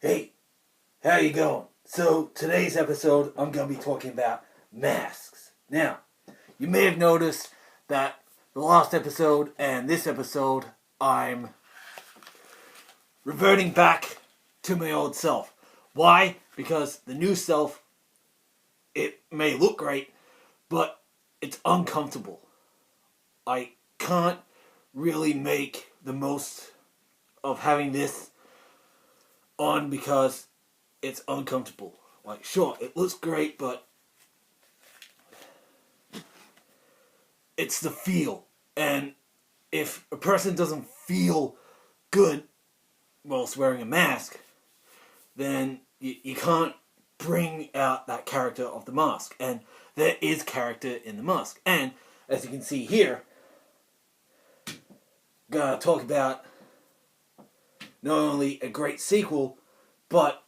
Hey, how you going? So today's episode, I'm going to be talking about masks. Now, you may have noticed that the last episode and this episode, I'm reverting back to my old self. Why? Because the new self, it may look great, but it's uncomfortable. I can't really make the most of having this on because it's uncomfortable. Like, sure, it looks great, but it's the feel. And if a person doesn't feel good whilst wearing a mask, then you can't bring out that character of the mask. And there is character in the mask. And as you can see here, I'm gonna talk about not only a great sequel, but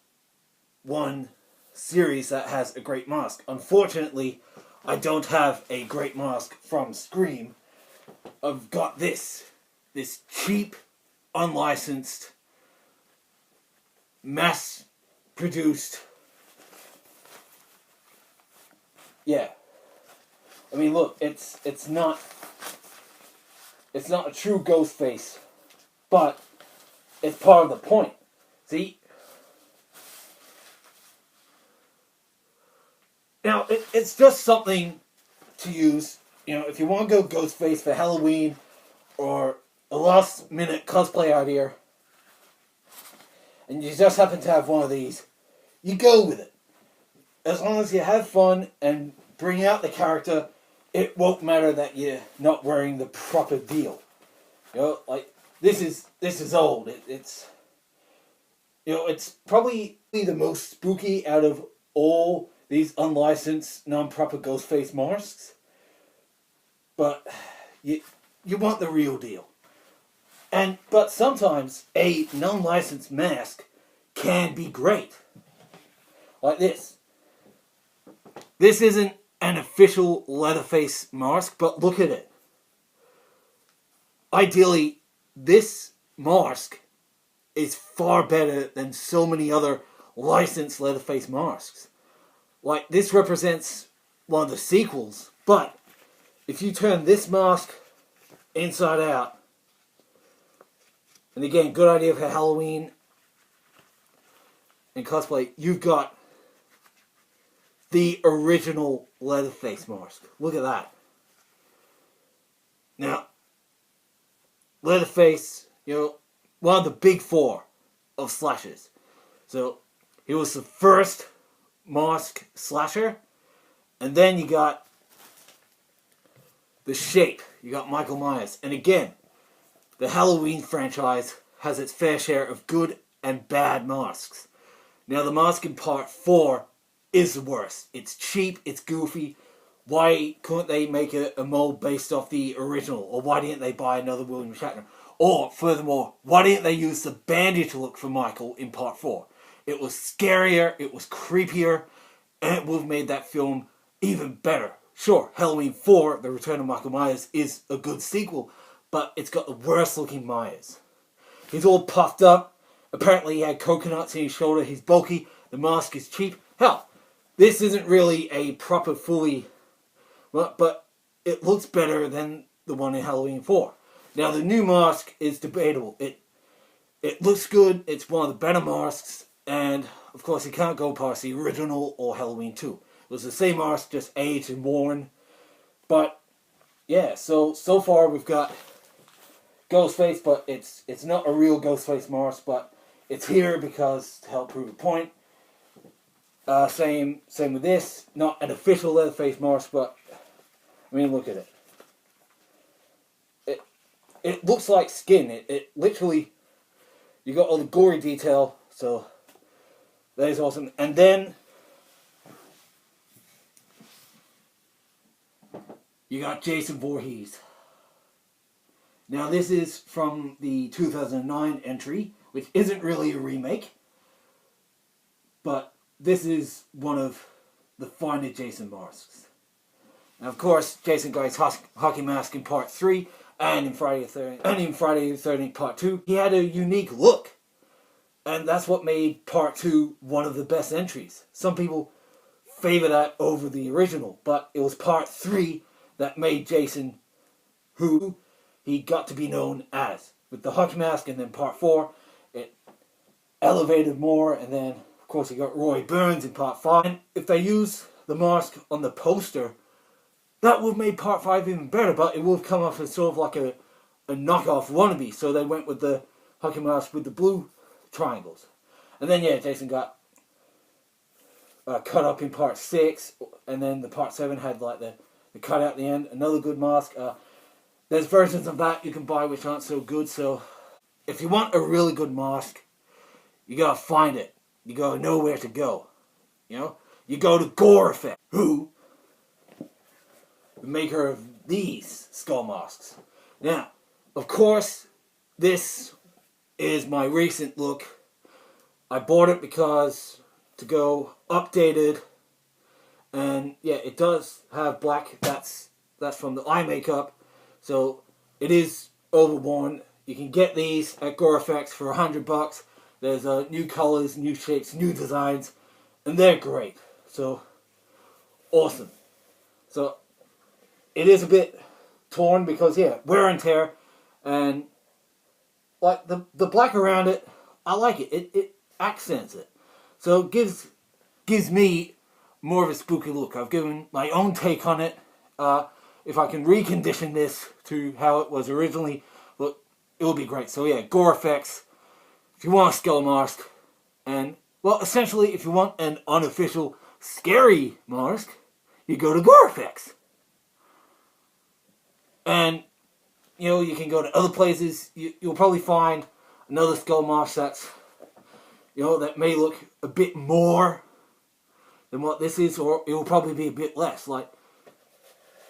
one series that has a great mask. Unfortunately, I don't have a great mask from Scream. I've got this cheap, unlicensed, mass-produced. Yeah, I mean, look, it's not a true ghost face, but it's part of the point. See? Now, it's just something to use. You know, if you want to go Ghostface for Halloween or a last minute cosplay idea, and you just happen to have one of these, you go with it. As long as you have fun and bring out the character, it won't matter that you're not wearing the proper deal. You know, like, this is old. It's it's probably the most spooky out of all these unlicensed, non-proper Ghostface masks. But you want the real deal. But sometimes a non-licensed mask can be great. Like this. This isn't an official Leatherface mask, but look at it. Ideally, this mask is far better than so many other licensed Leatherface masks. Like, this represents one of the sequels, but if you turn this mask inside out, and again, good idea for Halloween and cosplay, you've got the original Leatherface mask. Look at that. Now, Leatherface, one of the big four of slashers. So, he was the first mask slasher, and then you got the Shape. You got Michael Myers. And again, the Halloween franchise has its fair share of good and bad masks. Now, the mask in part 4 is the worst. It's cheap, it's goofy. Why couldn't they make a mold based off the original? Or why didn't they buy another William Shatner? Or, furthermore, why didn't they use the bandage look for Michael in part 4? It was scarier, it was creepier, and it would have made that film even better. Sure, Halloween 4, The Return of Michael Myers, is a good sequel, but it's got the worst looking Myers. He's all puffed up. Apparently he had coconuts in his shoulder. He's bulky. The mask is cheap. Hell, this isn't really a proper fully... But it looks better than the one in Halloween 4. Now, the new mask is debatable. It looks good. It's one of the better masks. And, of course, you can't go past the original or Halloween 2. It was the same mask, just aged and worn. But, yeah, so far we've got Ghostface, but it's not a real Ghostface mask, but it's here because to help prove a point. Same with this. Not an official Leatherface mask, but, I mean, look at it. It looks like skin. It literally, you got all the gory detail, so that is awesome. And then you got Jason Voorhees. Now, this is from the 2009 entry, which isn't really a remake, but this is one of the finer Jason masks. And of course, Jason got his hockey mask in part 3, and in Friday the 13th, Part 2. He had a unique look. And that's what made part 2 one of the best entries. Some people favor that over the original, but it was part 3 that made Jason who he got to be known as. With the hockey mask, and then part 4, it elevated more, and then of course you got Roy Burns in part 5. And if they use the mask on the poster, that would have made part 5 even better, but it would have come off as sort of like a knockoff wannabe. So they went with the hockey mask with the blue triangles. And then yeah, Jason got cut up in part 6, and then the part 7 had like the cut out the end. Another good mask. There's versions of that you can buy which aren't so good. So if you want a really good mask, you gotta find it. You gotta know where to go. You know, you go to Gore Effect, who the maker of these skull masks. Now, of course, this is my recent look. I bought it because to go updated, and yeah, it does have black. That's from the eye makeup, so it is overworn. You can get these at Gore Effects for $100. There's new colors, new shapes, new designs, and they're great. So awesome. So it is a bit torn because yeah, wear and tear, and like the black around it, I like it. It accents it, so it gives me more of a spooky look. I've given my own take on it. If I can recondition this to how it was originally, look, it will be great. So yeah, Gore Effects. If you want a skull mask, and well, essentially, if you want an unofficial scary mask, you go to Gore Effects. And you know, you can go to other places. You'll probably find another skull mask that's, you know, that may look a bit more than what this is, or it will probably be a bit less. Like,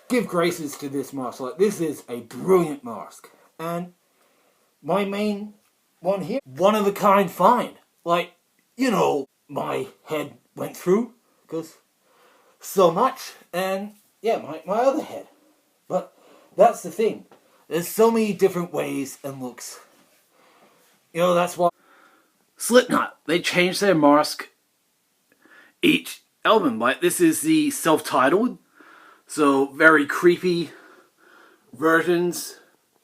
give graces to this mask. Like, this is a brilliant mask. And my main one here, one of a kind find. Like, you know, my head went through, because so much, and yeah, my other head. But that's the thing. There's so many different ways and looks. You know, that's why Slipknot, they changed their mask each album. Like, this is the self-titled, so very creepy versions.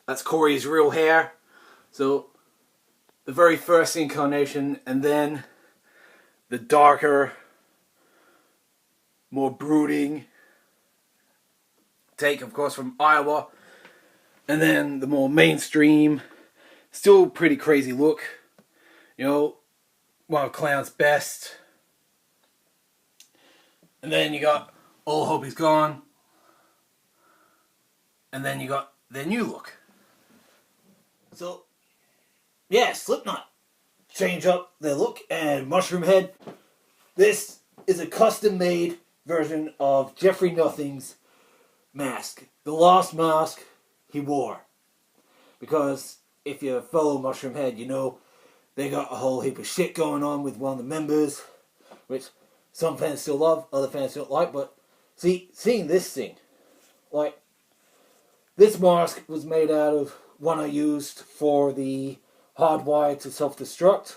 That's Corey's real hair. So the very first incarnation, and then the darker, more brooding take, of course, from Iowa. And then the more mainstream, still pretty crazy look. You know, one of Clown's best. And then you got All Hope Is Gone. And then you got their new look. So, yeah, Slipknot change up their look, and Mushroom Head. This is a custom-made version of Jeffrey Nothing's mask. The last mask he wore. Because if you follow Mushroom Head, you know they got a whole heap of shit going on with one of the members, which some fans still love, other fans don't like. But seeing this thing, like, this mask was made out of one I used for the Hardwired to Self-Destruct,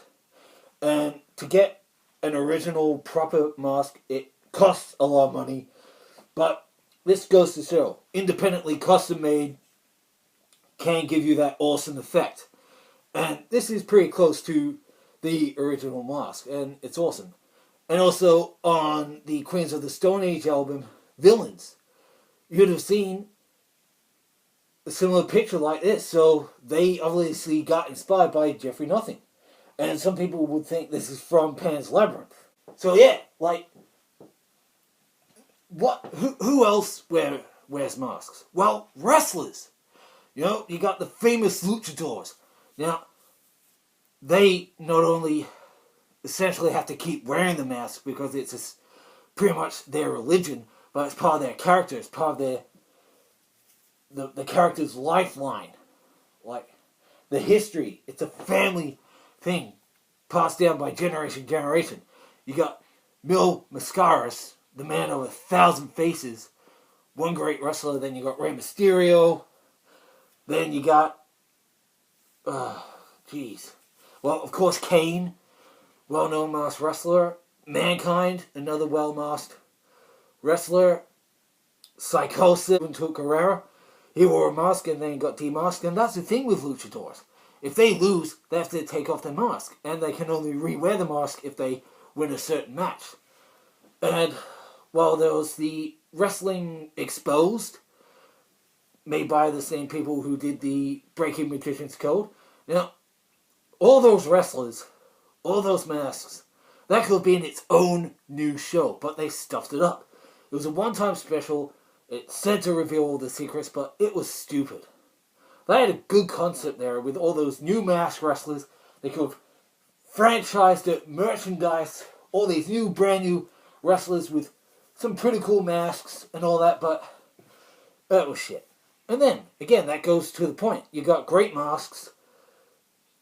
and to get an original proper mask, it costs a lot of money. But this goes to show, independently custom made can give you that awesome effect. And this is pretty close to the original mask, and it's awesome. And also on the Queens of the Stone Age album, Villains, you'd have seen a similar picture like this. So they obviously got inspired by Jeffrey Nothing. And some people would think this is from Pan's Labyrinth. So yeah, like, who else wears masks? Well, wrestlers. You know, you got the famous luchadors. Now, they not only essentially have to keep wearing the mask because it's pretty much their religion, but it's part of their character. It's part of the character's lifeline. Like, the history. It's a family thing passed down by generation to generation. You got Mil Mascaras, the man of 1,000 faces, one great wrestler. Then you got Rey Mysterio. Then you got, well, of course, Kane. well-known masked wrestler. Mankind, another well-masked wrestler. Psychosis took Guerrero. He wore a mask and then got demasked. And that's the thing with luchadors. If they lose, they have to take off their mask. And they can only re-wear the mask if they win a certain match. And, well, there was the Wrestling Exposed, made by the same people who did the Breaking Magician's Code. Now, all those wrestlers, all those masks, that could have been its own new show, but they stuffed it up. It was a one-time special. It said to reveal all the secrets, but it was stupid. They had a good concept there with all those new masked wrestlers. They could have franchised it, merchandise, all these new, brand new wrestlers with some pretty cool masks and all that, but that was shit. And then, again, that goes to the point. You got great masks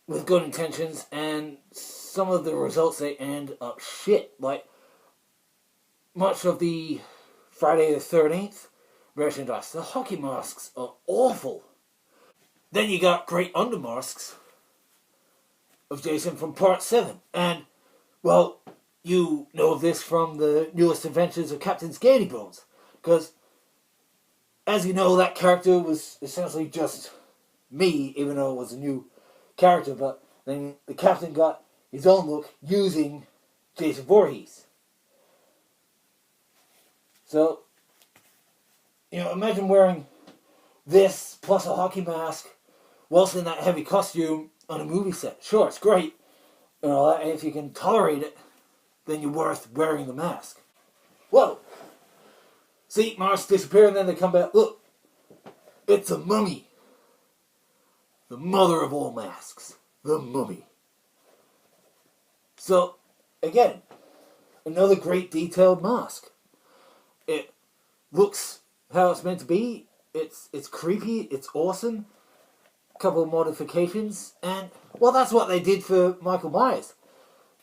with good intentions, and some of the results, they end up shit. Like, much of the Friday the 13th merchandise, the hockey masks are awful. Then you got great undermasks of Jason from Part 7. And, well, you know of this from the newest adventures of Captain Scaredy Bones. Because, as you know, that character was essentially just me, even though it was a new character. But then the Captain got his own look using Jason Voorhees. So, you know, imagine wearing this plus a hockey mask whilst in that heavy costume on a movie set. Sure, it's great, and all that, and if you can tolerate it, then you're worth wearing the mask. Whoa! See, masks disappear and then they come back. Look, it's a mummy. The mother of all masks. The mummy. So, again, another great detailed mask. It looks how it's meant to be. It's creepy. It's awesome. A couple of modifications. And, well, that's what they did for Michael Myers.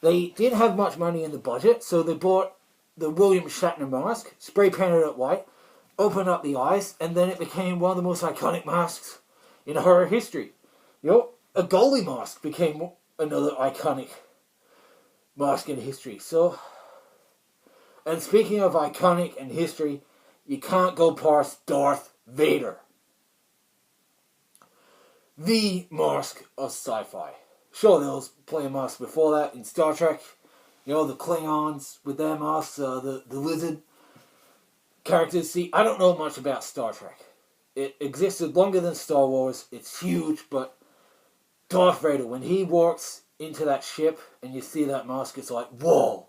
They didn't have much money in the budget, so they bought the William Shatner mask, spray painted it white, opened up the eyes, and then it became one of the most iconic masks in horror history. You know, a goalie mask became another iconic mask in history. So, and speaking of iconic and history, you can't go past Darth Vader. The mask of sci-fi. Sure, there was plenty of masks before that in Star Trek. You know, the Klingons with their masks, the lizard characters. See, I don't know much about Star Trek. It existed longer than Star Wars. It's huge, but Darth Vader, when he walks into that ship and you see that mask, it's like, whoa.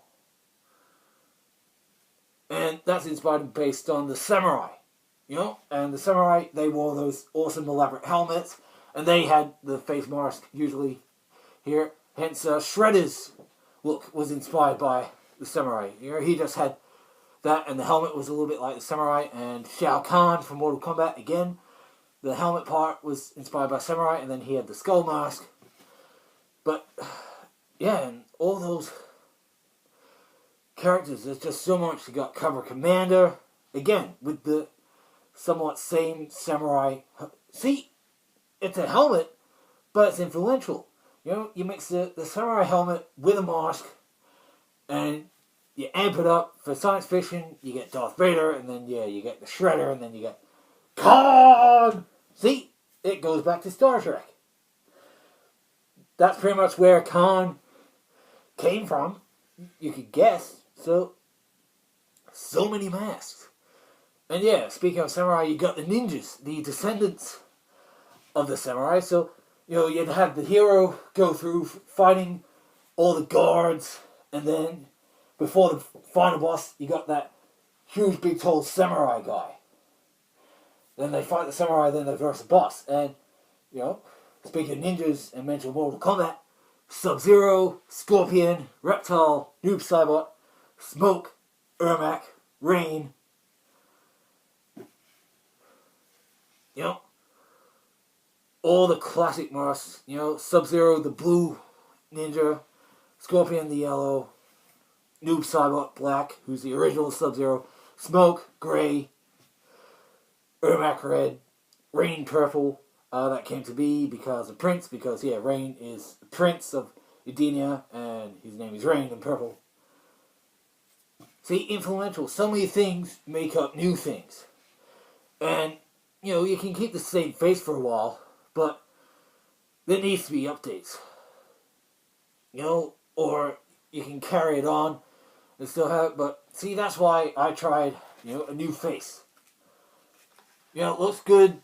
And that's inspired based on the samurai. You know, and the samurai, they wore those awesome elaborate helmets, and they had the face mask usually here. Hence, Shredder's look was inspired by the samurai. You know, he just had that, and the helmet was a little bit like the samurai. And Shao Kahn from Mortal Kombat, again, the helmet part was inspired by samurai, and then he had the skull mask. But, yeah, and all those characters, there's just so much. You got Cobra Commander, again, with the somewhat same samurai. See, it's a helmet, but it's influential. You know, you mix the samurai helmet with a mask, and you amp it up for science fiction. You get Darth Vader, and then, yeah, you get the Shredder, and then you get Khan! See, it goes back to Star Trek. That's pretty much where Khan came from, you could guess. So many masks. And yeah, speaking of samurai, you got the ninjas, the descendants of the samurai. So, you know, you'd have the hero go through fighting all the guards, and then before the final boss, you got that huge, big, tall samurai guy. Then they fight the samurai, then they verse the boss. And, you know, speaking of ninjas and mentioned Mortal Kombat, Sub-Zero, Scorpion, Reptile, Noob Saibot, Smoke, Ermac, Rain. You know, all the classic masks. You know, Sub-Zero, the blue ninja, Scorpion, the yellow, Noob Saibot, black, who's the original Sub-Zero, Smoke, gray, Ermac, red, Rain, purple. That came to be because of Prince, because, yeah, Rain is the prince of Edenia, and and his name is Rain in purple. See, influential. So many things make up new things. And, you can keep the same face for a while, but there needs to be updates. Or you can carry it on and still have it, but see, that's why I tried, a new face. It looks good,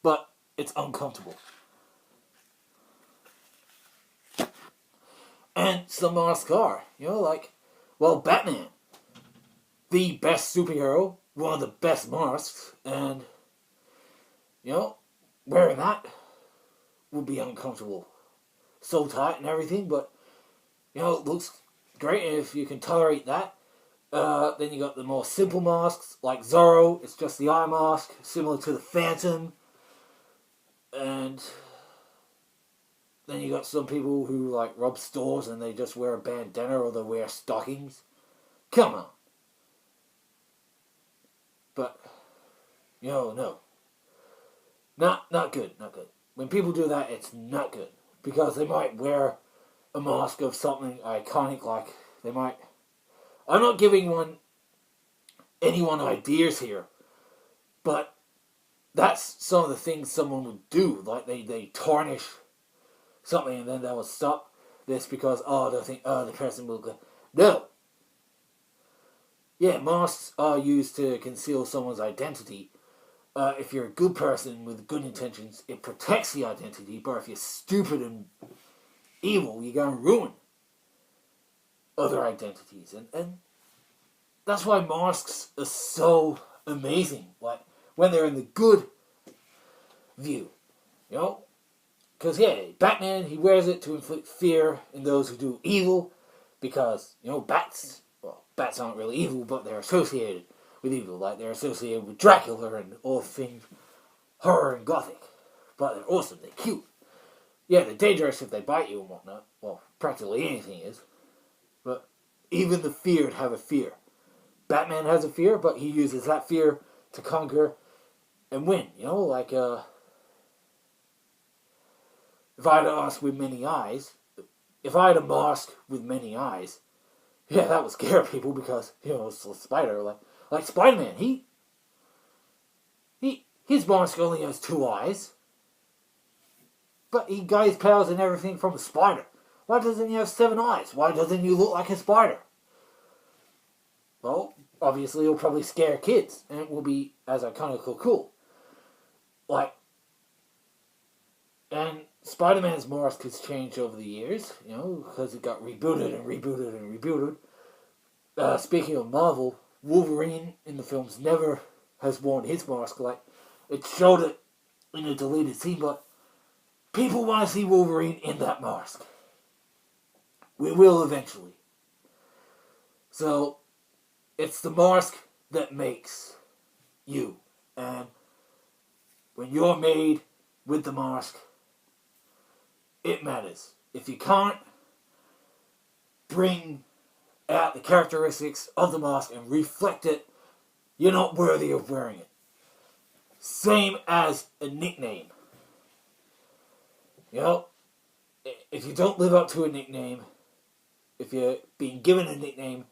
but it's uncomfortable. And some masks are, Batman. The best superhero, one of the best masks, and, wearing that would be uncomfortable. So tight and everything, but, it looks great, and if you can tolerate that, then you got the more simple masks, like Zorro, it's just the eye mask, similar to the Phantom, and then you got some people who, rob stores and they just wear a bandana or they wear stockings. Come on. But, no. Not good. When people do that, it's not good. Because they might wear a mask of something iconic, they might... I'm not giving anyone ideas here, but that's some of the things someone would do. They tarnish something and then they will stop this because, they think, the person will go... No. Yeah, masks are used to conceal someone's identity. If you're a good person with good intentions, it protects the identity, but if you're stupid and evil, you're going to ruin other identities. And that's why masks are so amazing. When they're in the good view. Because, Batman, he wears it to inflict fear in those who do evil. Because, bats aren't really evil, but they're associated with evil. They're associated with Dracula and all things horror and gothic. But they're awesome, they're cute. Yeah, they're dangerous if they bite you and whatnot. Well, practically anything is. But even the feared have a fear. Batman has a fear, but he uses that fear to conquer and win. If I had a mask with many eyes, yeah, that would scare people because, it's a spider. Like Spider-Man, his mask only has 2 eyes. But he got his powers and everything from a spider. Why doesn't he have 7 eyes? Why doesn't he look like a spider? Well, obviously it'll probably scare kids. And it will be as iconic or cool. And Spider-Man's mask has changed over the years, because it got rebooted and rebooted and rebooted. Speaking of Marvel, Wolverine in the films never has worn his mask. It showed it in a deleted scene, but people want to see Wolverine in that mask. We will eventually. So, it's the mask that makes you. And when you're made with the mask, it matters. If you can't bring out the characteristics of the mask and reflect it, you're not worthy of wearing it. Same as a nickname. If you don't live up to a nickname, if you're being given a nickname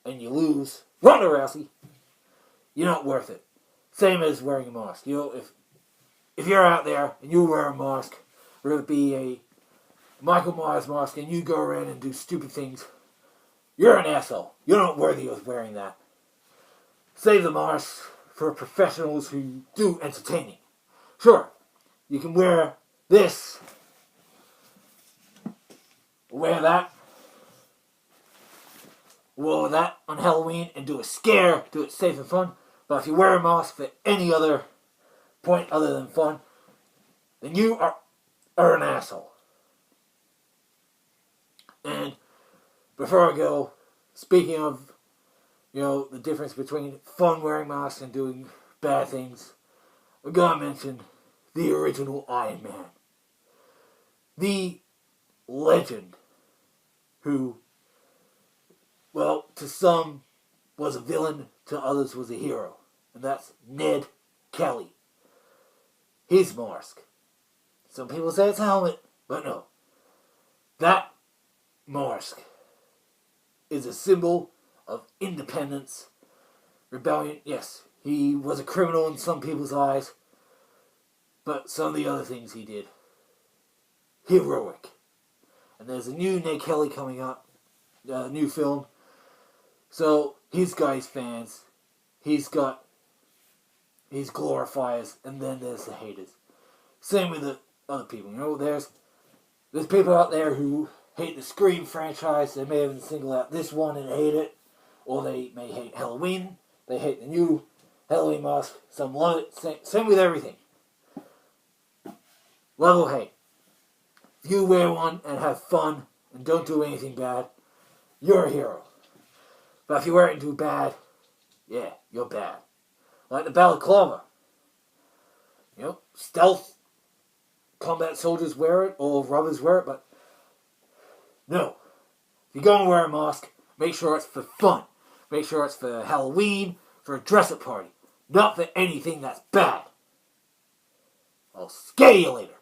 and you lose, Ronda Rousey, you're not worth it. Same as wearing a mask. If you're out there and you wear a mask, whether it be a Michael Myers mask and you go around and do stupid things, you're an asshole. You're not worthy of wearing that. Save the mask for professionals who do entertaining. Sure, you can wear this, wear that on Halloween and do a scare, do it safe and fun. But if you wear a mask for any other point other than fun, then you are an asshole. And before I go, speaking of, the difference between fun wearing masks and doing bad things, I gotta mention the original Iron Man. The legend who, to some was a villain, to others was a hero. And that's Ned Kelly. His mask. Some people say it's a helmet, but no. That mask is a symbol of independence, rebellion. Yes, he was a criminal in some people's eyes, but some of the other things he did, heroic. And there's a new Ned Kelly coming up, a new film. So he's got his fans, he's got his glorifiers, and then there's the haters. Same with the other people. You know, there's people out there who hate the Scream franchise. They may even single out this one and hate it, or they may hate Halloween. They hate the new Halloween mask. Some love it. Same with everything. Level hate. If you wear one and have fun and don't do anything bad, you're a hero. But if you wear it and do bad, yeah, you're bad. Like the balaclava. You know, stealth combat soldiers wear it, or robbers wear it, but no. If you're going to wear a mask, make sure it's for fun. Make sure it's for Halloween, for a dress-up party. Not for anything that's bad. I'll scare you later.